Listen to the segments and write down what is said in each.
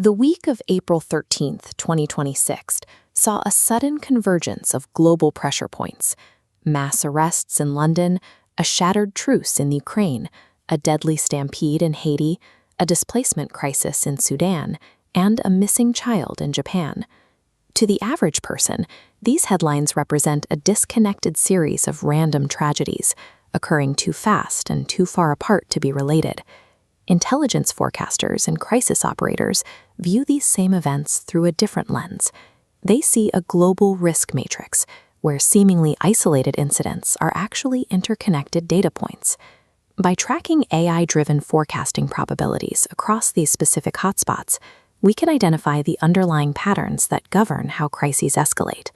The week of April 13th, 2026, saw a sudden convergence of global pressure points: mass arrests in London, a shattered truce in Ukraine, a deadly stampede in Haiti, a displacement crisis in Sudan, and a missing child in Japan. To the average person, these headlines represent a disconnected series of random tragedies, occurring too fast and too far apart to be related. Intelligence forecasters and crisis operators view these same events through a different lens. They see a global risk matrix, where seemingly isolated incidents are actually interconnected data points. By tracking AI-driven forecasting probabilities across these specific hotspots, we can identify the underlying patterns that govern how crises escalate.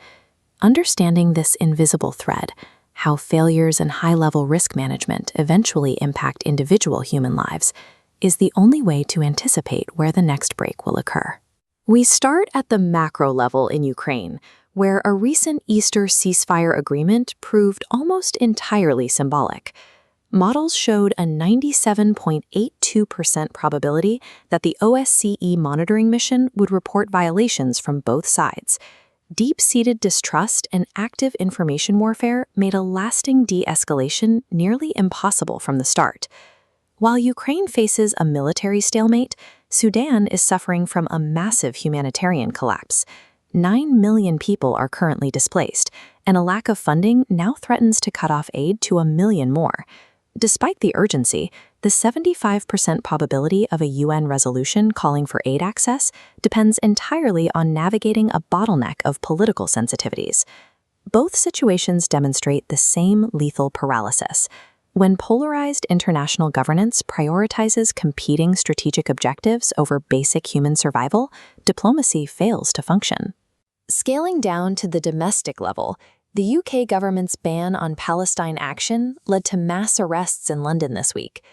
Understanding this invisible thread, how failures in high-level risk management eventually impact individual human lives, is the only way to anticipate where the next break will occur. We start at the macro level in Ukraine, where a recent Easter ceasefire agreement proved almost entirely symbolic. Models showed a 97.82% probability that the OSCE monitoring mission would report violations from both sides. Deep-seated distrust and active information warfare made a lasting de-escalation nearly impossible from the start. While Ukraine faces a military stalemate, Sudan is suffering from a massive humanitarian collapse. 9 million people are currently displaced, and a lack of funding now threatens to cut off aid to 1 million more. Despite the urgency, the 75% probability of a UN resolution calling for aid access depends entirely on navigating a bottleneck of political sensitivities. Both situations demonstrate the same lethal paralysis. When polarized international governance prioritizes competing strategic objectives over basic human survival, diplomacy fails to function. Scaling down to the domestic level, the UK government's ban on Palestine action led to mass arrests in London this week.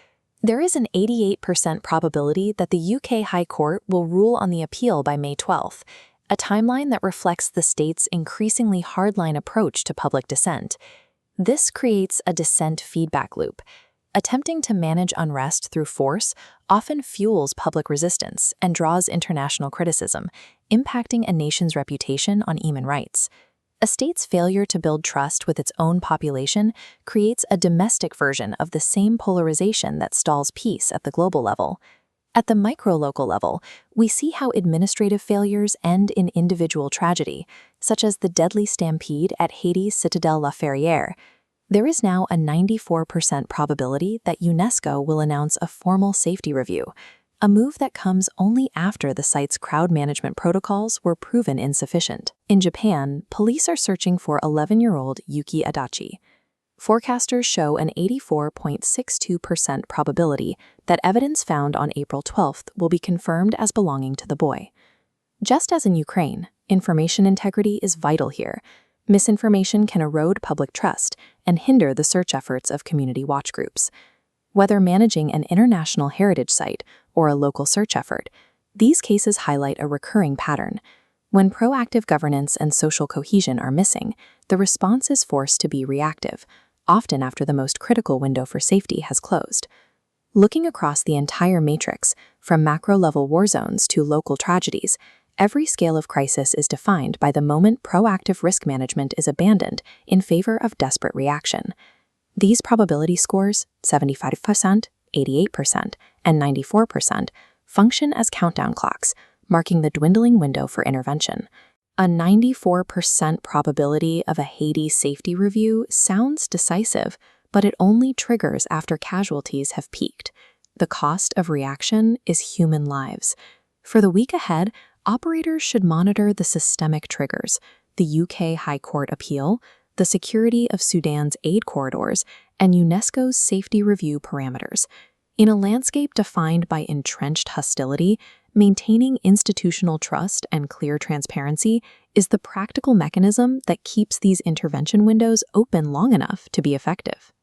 There is an 88% probability that the UK High Court will rule on the appeal by May 12th, a timeline that reflects the state's increasingly hardline approach to public dissent. This creates a dissent feedback loop. Attempting to manage unrest through force often fuels public resistance and draws international criticism, impacting a nation's reputation on human rights. A state's failure to build trust with its own population creates a domestic version of the same polarization that stalls peace at the global level. At the micro-local level, we see how administrative failures end in individual tragedy, such as the deadly stampede at Haiti's Citadelle La Ferrière. There is now a 94% probability that UNESCO will announce a formal safety review, a move that comes only after the site's crowd management protocols were proven insufficient. In Japan, police are searching for 11-year-old Yuki Adachi. Forecasters show an 84.62% probability that evidence found on April 12th will be confirmed as belonging to the boy. Just as in Ukraine, information integrity is vital here. Misinformation can erode public trust and hinder the search efforts of community watch groups. Whether managing an international heritage site or a local search effort, these cases highlight a recurring pattern. When proactive governance and social cohesion are missing, the response is forced to be reactive, often after the most critical window for safety has closed. Looking across the entire matrix, from macro-level war zones to local tragedies, every scale of crisis is defined by the moment proactive risk management is abandoned in favor of desperate reaction. These probability scores, 75%, 88%, and 94%, function as countdown clocks, marking the dwindling window for intervention. A 94% probability of a Haiti safety review sounds decisive, but it only triggers after casualties have peaked. The cost of reaction is human lives. For the week ahead, operators should monitor the systemic triggers: the UK High Court appeal, the security of Sudan's aid corridors, and UNESCO's safety review parameters. In a landscape defined by entrenched hostility, maintaining institutional trust and clear transparency is the practical mechanism that keeps these intervention windows open long enough to be effective.